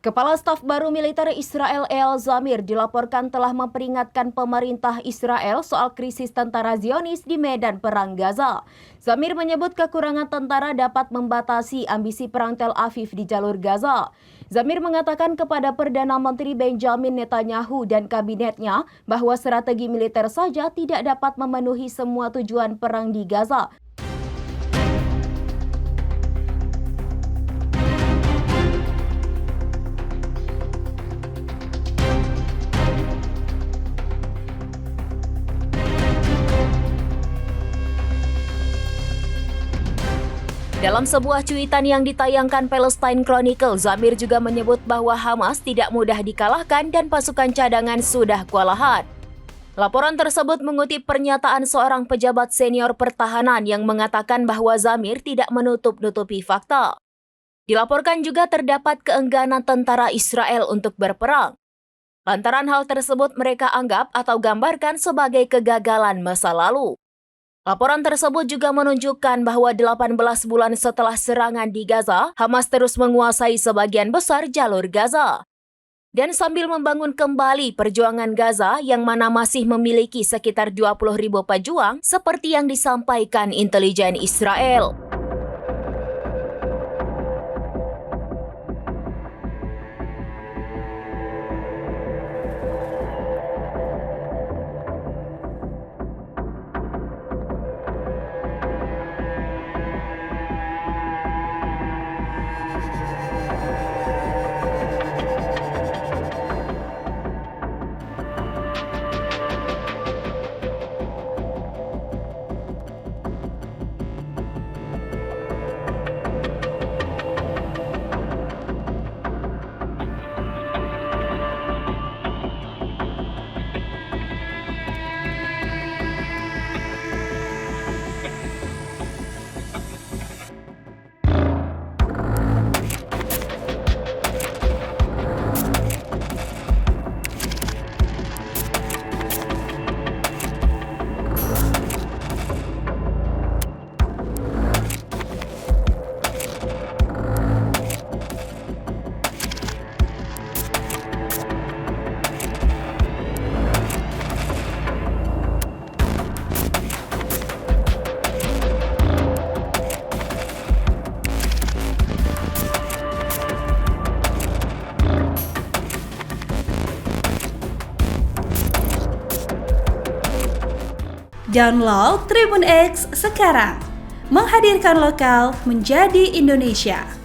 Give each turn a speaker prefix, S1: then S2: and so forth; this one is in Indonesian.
S1: Kepala Staf Baru Militer Israel Eyal Zamir dilaporkan telah memperingatkan pemerintah Israel soal krisis tentara Zionis di medan perang Gaza. Zamir menyebut kekurangan tentara dapat membatasi ambisi perang Tel Aviv di jalur Gaza. Zamir mengatakan kepada Perdana Menteri Benjamin Netanyahu dan kabinetnya bahwa strategi militer saja tidak dapat memenuhi semua tujuan perang di Gaza. Dalam sebuah cuitan yang ditayangkan Palestine Chronicle, Zamir juga menyebut bahwa Hamas tidak mudah dikalahkan dan pasukan cadangan sudah kewalahan. Laporan tersebut mengutip pernyataan seorang pejabat senior pertahanan yang mengatakan bahwa Zamir tidak menutup-nutupi fakta. Dilaporkan juga terdapat keengganan tentara Israel untuk berperang. Lantaran hal tersebut mereka anggap atau gambarkan sebagai kegagalan masa lalu. Laporan tersebut juga menunjukkan bahwa 18 bulan setelah serangan di Gaza, Hamas terus menguasai sebagian besar jalur Gaza. Dan sambil membangun kembali perjuangan Gaza yang mana masih memiliki sekitar 20.000 pejuang seperti yang disampaikan intelijen Israel.
S2: Download Tribun X sekarang, menghadirkan lokal menjadi Indonesia.